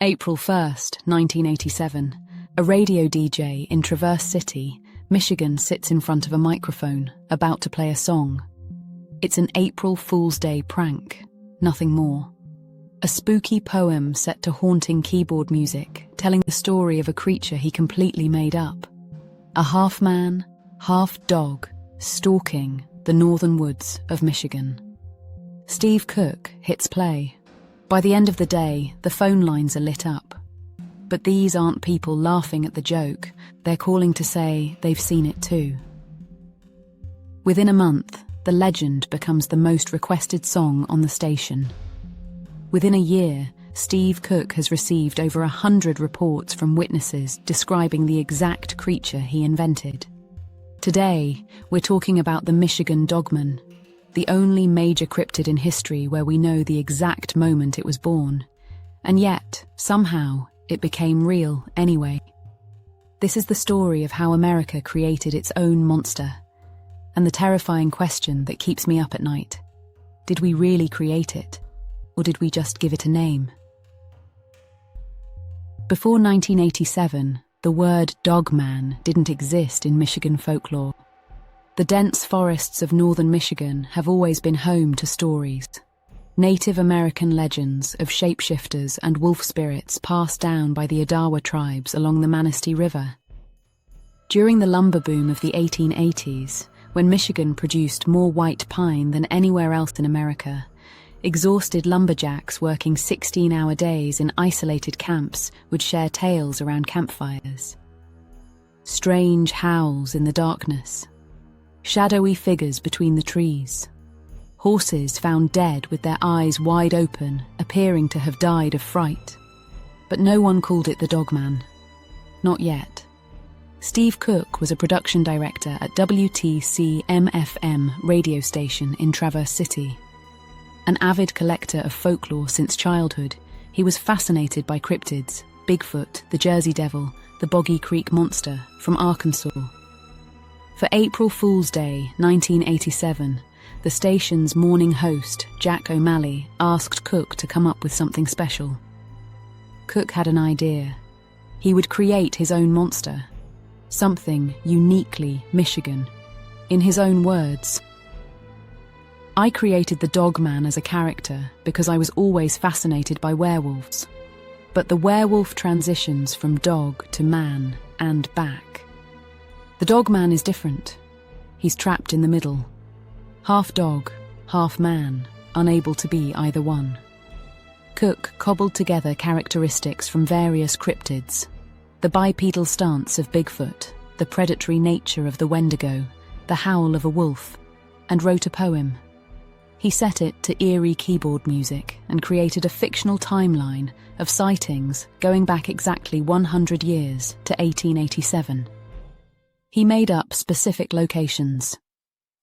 April 1st, 1987, a radio DJ in Traverse City, Michigan sits in front of a microphone, about to play a song. It's an April Fool's Day prank, nothing more. A spooky poem set to haunting keyboard music, telling the story of a creature he completely made up. A half-man, half-dog, stalking the northern woods of Michigan. Steve Cook hits play. By the end of the day, the phone lines are lit up. But these aren't people laughing at the joke, they're calling to say they've seen it too. Within a month, the legend becomes the most requested song on the station. Within a year, Steve Cook has received over 100 reports from witnesses describing the exact creature he invented. Today, we're talking about the Michigan Dogman, the only major cryptid in history where we know the exact moment it was born. And yet, somehow, it became real anyway. This is the story of how America created its own monster, and the terrifying question that keeps me up at night. Did we really create it, or did we just give it a name? Before 1987, the word dogman didn't exist in Michigan folklore. The dense forests of northern Michigan have always been home to stories. Native American legends of shapeshifters and wolf spirits passed down by the Odawa tribes along the Manistee River. During the lumber boom of the 1880s, when Michigan produced more white pine than anywhere else in America, exhausted lumberjacks working 16-hour days in isolated camps would share tales around campfires. Strange howls in the darkness. Shadowy figures between the trees. Horses found dead with their eyes wide open, appearing to have died of fright. But no one called it the Dogman. Not yet. Steve Cook was a production director at WTCM-FM Radio station in Traverse City. An avid collector of folklore since childhood, he was fascinated by cryptids, Bigfoot, the Jersey Devil, the Boggy Creek Monster from Arkansas. For April Fool's Day, 1987, the station's morning host, Jack O'Malley, asked Cook to come up with something special. Cook had an idea. He would create his own monster, something uniquely Michigan. In his own words, "I created the Dogman as a character because I was always fascinated by werewolves. But the werewolf transitions from dog to man and back. The Dogman is different. He's trapped in the middle. Half dog, half man, unable to be either one." Cook cobbled together characteristics from various cryptids. The bipedal stance of Bigfoot, the predatory nature of the Wendigo, the howl of a wolf, and wrote a poem. He set it to eerie keyboard music and created a fictional timeline of sightings going back exactly 100 years to 1887. He made up specific locations: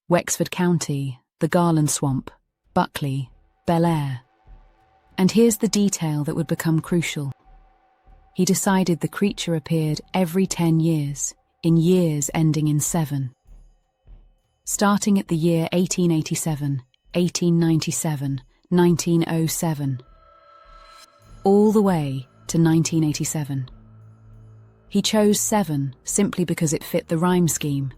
Wexford County, the Garland Swamp, Buckley, Bel Air. And here's the detail that would become crucial. He decided the creature appeared every 10 years, in years ending in 7. Starting at the year 1887, 1897, 1907, all the way to 1987. He chose 7 simply because it fit the rhyme scheme.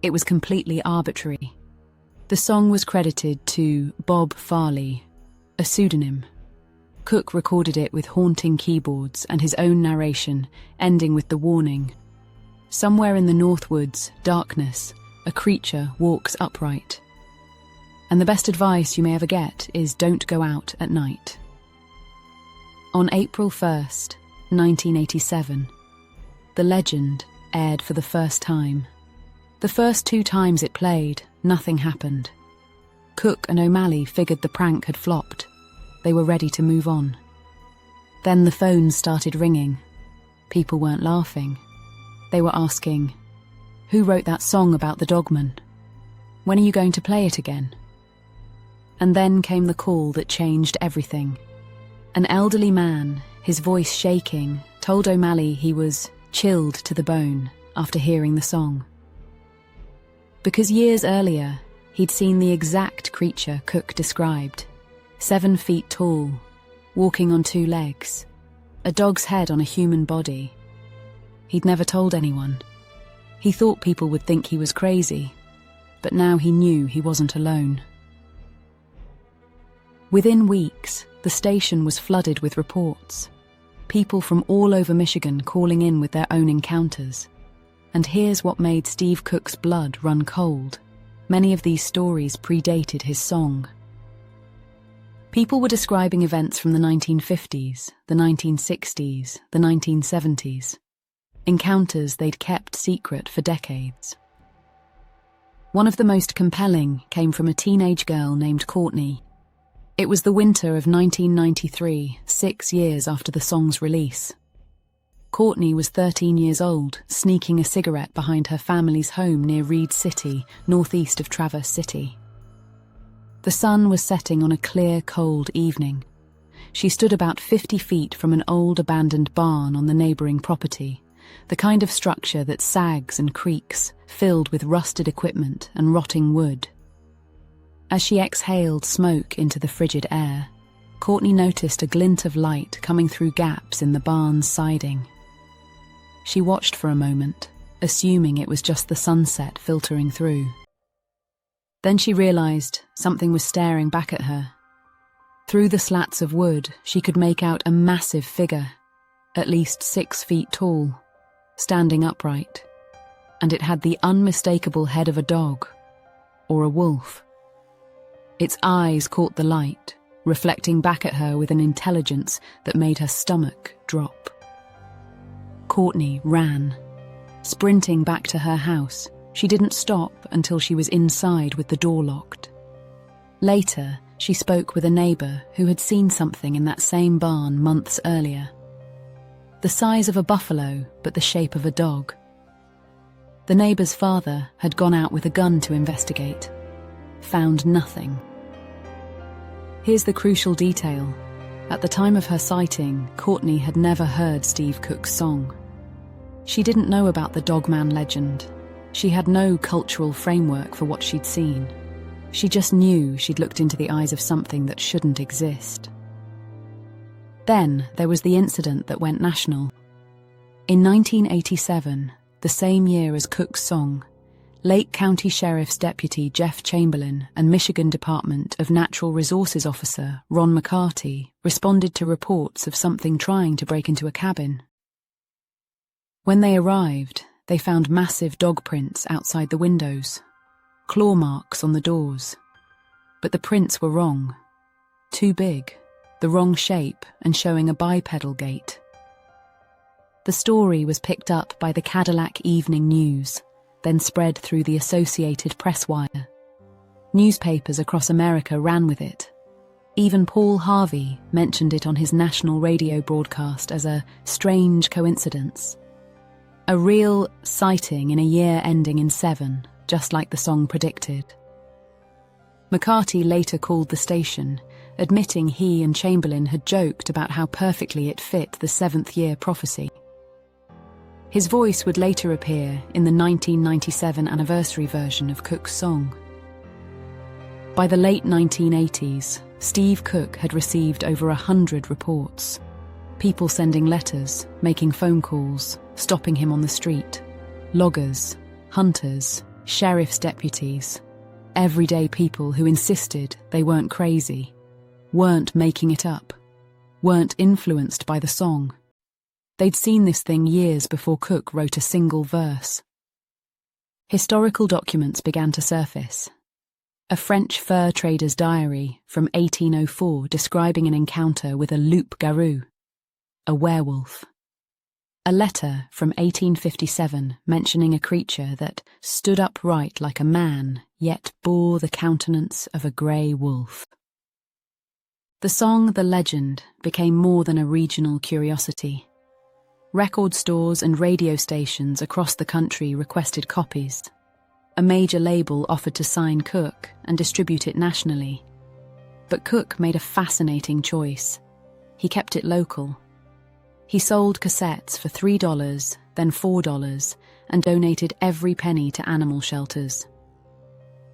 It was completely arbitrary. The song was credited to Bob Farley, a pseudonym. Cook recorded it with haunting keyboards and his own narration, ending with the warning: "Somewhere in the Northwoods, darkness, a creature walks upright. And the best advice you may ever get is don't go out at night." On April 1st, 1987, the legend aired for the first time. The first 2 times it played, nothing happened. Cook and O'Malley figured the prank had flopped. They were ready to move on. Then the phones started ringing. People weren't laughing. They were asking, "Who wrote that song about the Dogman? When are you going to play it again?" And then came the call that changed everything. An elderly man, his voice shaking, told O'Malley he was chilled to the bone after hearing the song. Because years earlier, he'd seen the exact creature Cook described, 7 feet tall, walking on 2 legs. A dog's head on a human body. He'd never told anyone. He thought people would think he was crazy, but now he knew he wasn't alone. Within weeks, the station was flooded with reports. People from all over Michigan calling in with their own encounters. And here's what made Steve Cook's blood run cold. Many of these stories predated his song. People were describing events from the 1950s, the 1960s, the 1970s. Encounters they'd kept secret for decades. One of the most compelling came from a teenage girl named Courtney. It was the winter of 1993, 6 years after the song's release. Courtney was 13 years old, sneaking a cigarette behind her family's home near Reed City, northeast of Traverse City. The sun was setting on a clear, cold evening. She stood about 50 feet from an old abandoned barn on the neighbouring property, the kind of structure that sags and creaks, filled with rusted equipment and rotting wood. As she exhaled smoke into the frigid air, Courtney noticed a glint of light coming through gaps in the barn's siding. She watched for a moment, assuming it was just the sunset filtering through. Then she realised something was staring back at her. Through the slats of wood, she could make out a massive figure, at least 6 feet tall, standing upright, and it had the unmistakable head of a dog, or a wolf. Its eyes caught the light, reflecting back at her with an intelligence that made her stomach drop. Courtney ran, sprinting back to her house. She didn't stop until she was inside with the door locked. Later, she spoke with a neighbour who had seen something in that same barn months earlier. The size of a buffalo, but the shape of a dog. The neighbour's father had gone out with a gun to investigate. Found nothing. Here's the crucial detail. At the time of her sighting, Courtney had never heard Steve Cook's song. She didn't know about the Dogman legend. She had no cultural framework for what she'd seen. She just knew she'd looked into the eyes of something that shouldn't exist. Then there was the incident that went national. In 1987, the same year as Cook's song, Lake County Sheriff's Deputy Jeff Chamberlain and Michigan Department of Natural Resources Officer Ron McCarty responded to reports of something trying to break into a cabin. When they arrived, they found massive dog prints outside the windows, claw marks on the doors. But the prints were wrong. Too big, the wrong shape, and showing a bipedal gait. The story was picked up by the Cadillac Evening News, then spread through the Associated Press wire. Newspapers across America ran with it. Even Paul Harvey mentioned it on his national radio broadcast as a strange coincidence. A real sighting in a year ending in 7, just like the song predicted. McCarty later called the station, admitting he and Chamberlain had joked about how perfectly it fit the 7th-year prophecy. His voice would later appear in the 1997 anniversary version of Cook's song. By the late 1980s, Steve Cook had received over 100 reports. People sending letters, making phone calls, stopping him on the street. Loggers, hunters, sheriff's deputies. Everyday people who insisted they weren't crazy, weren't making it up, weren't influenced by the song. They'd seen this thing years before Cook wrote a single verse. Historical documents began to surface. A French fur trader's diary from 1804 describing an encounter with a loup-garou, a werewolf. A letter from 1857 mentioning a creature that stood upright like a man, yet bore the countenance of a grey wolf. The song The Legend became more than a regional curiosity. Record stores and radio stations across the country requested copies. A major label offered to sign Cook and distribute it nationally. But Cook made a fascinating choice. He kept it local. He sold cassettes for $3, then $4, and donated every penny to animal shelters.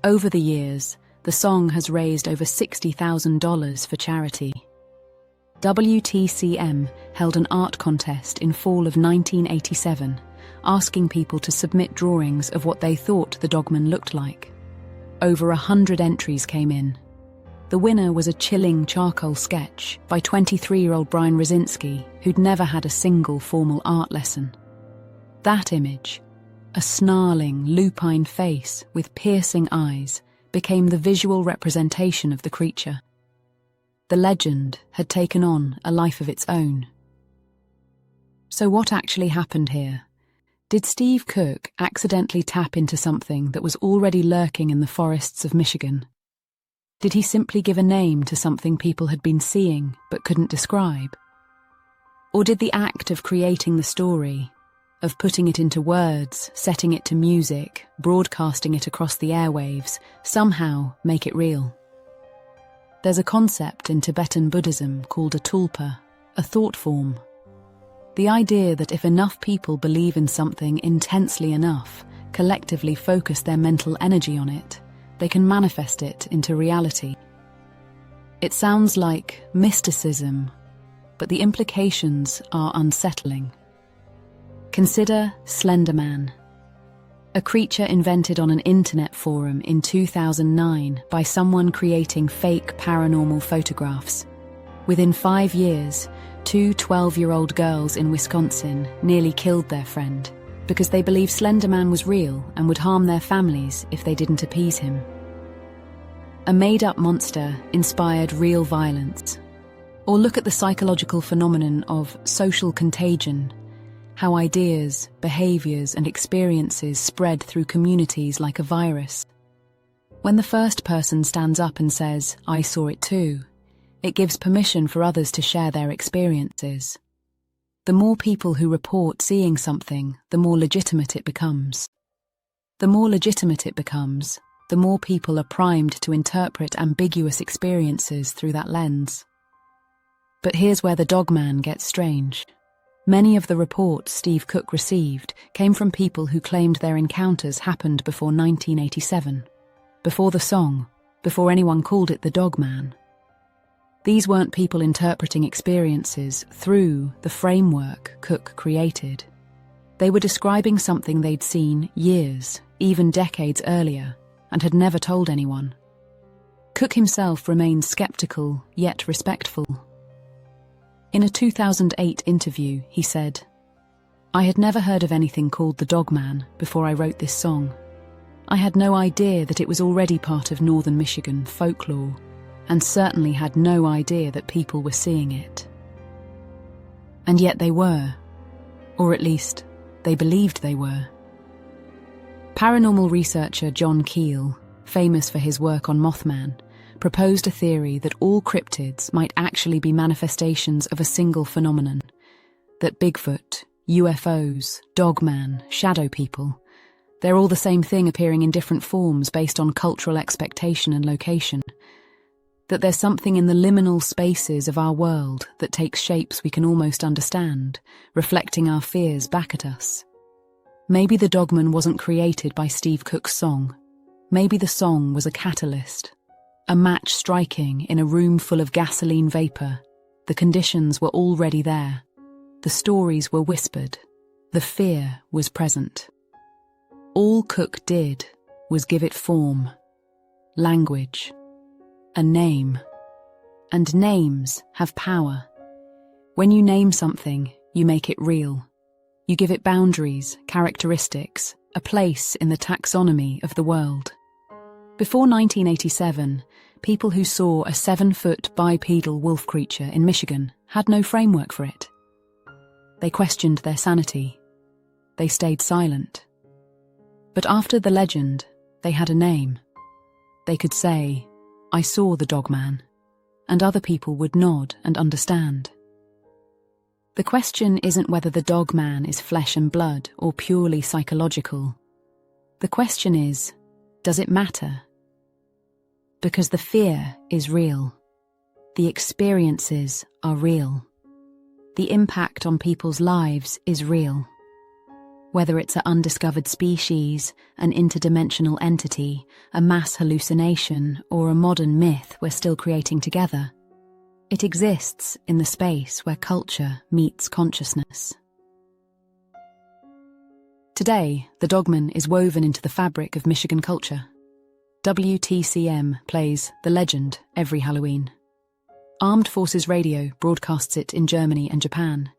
Over the years, the song has raised over $60,000 for charity. WTCM held an art contest in fall of 1987, asking people to submit drawings of what they thought the Dogman looked like. Over 100 entries came in. The winner was a chilling charcoal sketch by 23-year-old Brian Rosinski, who'd never had a single formal art lesson. That image, a snarling, lupine face with piercing eyes, became the visual representation of the creature. The legend had taken on a life of its own. So what actually happened here? Did Steve Cook accidentally tap into something that was already lurking in the forests of Michigan? Did he simply give a name to something people had been seeing but couldn't describe? Or did the act of creating the story, of putting it into words, setting it to music, broadcasting it across the airwaves, somehow make it real? There's a concept in Tibetan Buddhism called a tulpa, a thought form. The idea that if enough people believe in something intensely enough, collectively focus their mental energy on it, they can manifest it into reality. It sounds like mysticism, but the implications are unsettling. Consider Slender Man, a creature invented on an internet forum in 2009 by someone creating fake paranormal photographs. Within 5 years, 2 12-year-old girls in Wisconsin nearly killed their friend because they believed Slender Man was real and would harm their families if they didn't appease him. A made-up monster inspired real violence. Or look at the psychological phenomenon of social contagion, how ideas, behaviours and experiences spread through communities like a virus. When the first person stands up and says, "I saw it too," it gives permission for others to share their experiences. The more people who report seeing something, the more legitimate it becomes. The more legitimate it becomes, the more people are primed to interpret ambiguous experiences through that lens. But here's where the Dogman gets strange. Many of the reports Steve Cook received came from people who claimed their encounters happened before 1987, before the song, before anyone called it the Dogman. These weren't people interpreting experiences through the framework Cook created. They were describing something they'd seen years, even decades earlier, and had never told anyone. Cook himself remained skeptical, yet respectful. In a 2008 interview, he said, "I had never heard of anything called the Dogman before I wrote this song. I had no idea that it was already part of northern Michigan folklore, and certainly had no idea that people were seeing it." And yet they were, or at least, they believed they were. Paranormal researcher John Keel, famous for his work on Mothman, proposed a theory that all cryptids might actually be manifestations of a single phenomenon, that Bigfoot, UFOs, Dogman, shadow people, they're all the same thing appearing in different forms based on cultural expectation and location, that there's something in the liminal spaces of our world that takes shapes we can almost understand, reflecting our fears back at us. Maybe the Dogman wasn't created by Steve Cook's song. Maybe the song was a catalyst. A match striking in a room full of gasoline vapour. The conditions were already there. The stories were whispered. The fear was present. All Cook did was give it form, language, a name. And names have power. When you name something, you make it real. You give it boundaries, characteristics, a place in the taxonomy of the world. Before 1987, people who saw a 7-foot bipedal wolf creature in Michigan had no framework for it. They questioned their sanity. They stayed silent. But after the legend, they had a name. They could say, "I saw the Dogman," and other people would nod and understand. The question isn't whether the Dogman is flesh and blood or purely psychological. The question is, does it matter? Because the fear is real. The experiences are real. The impact on people's lives is real. Whether it's an undiscovered species, an interdimensional entity, a mass hallucination, or a modern myth we're still creating together, It exists in the space where culture meets consciousness. Today, the Dogman is woven into the fabric of Michigan culture. WTCM plays The Legend every Halloween. Armed Forces Radio broadcasts it in Germany and Japan.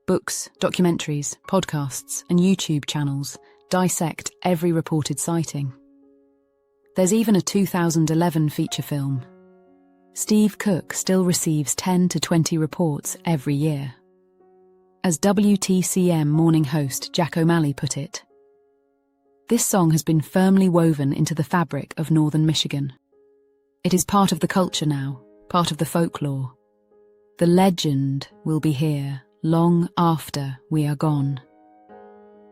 Books, documentaries, podcasts, and YouTube channels dissect every reported sighting. There's even a 2011 feature film. Steve Cook still receives 10 to 20 reports every year. As WTCM morning host Jack O'Malley put it, this song has been firmly woven into the fabric of northern Michigan. It is part of the culture now, part of the folklore. The legend will be here long after we are gone.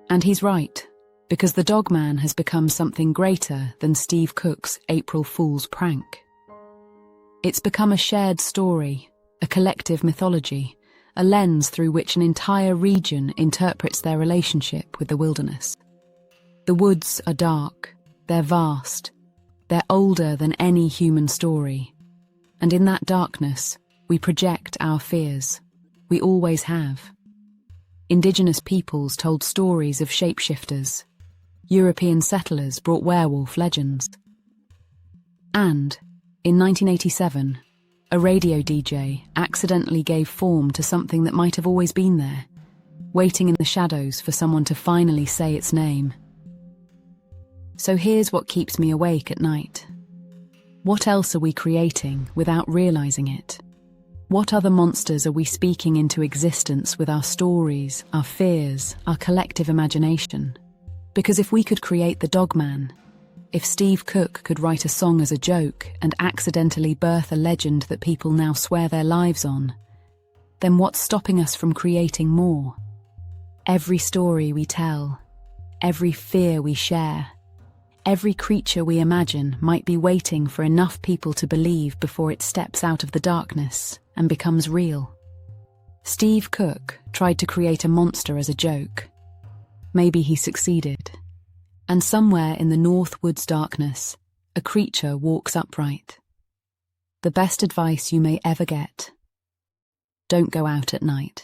And he's right, because the Dogman has become something greater than Steve Cook's April Fool's prank. It's become a shared story, a collective mythology, a lens through which an entire region interprets their relationship with the wilderness. The woods are dark, they're vast, they're older than any human story. And in that darkness, we project our fears. We always have. Indigenous peoples told stories of shapeshifters. European settlers brought werewolf legends. And, in 1987, a radio DJ accidentally gave form to something that might have always been there, waiting in the shadows for someone to finally say its name. So here's what keeps me awake at night. What else are we creating without realizing it? What other monsters are we speaking into existence with our stories, our fears, our collective imagination? Because if we could create the Dogman, if Steve Cook could write a song as a joke and accidentally birth a legend that people now swear their lives on, then what's stopping us from creating more? Every story we tell, every fear we share, every creature we imagine might be waiting for enough people to believe before it steps out of the darkness and becomes real. Steve Cook tried to create a monster as a joke. Maybe he succeeded. And somewhere in the North Woods darkness, a creature walks upright. The best advice you may ever get: don't go out at night.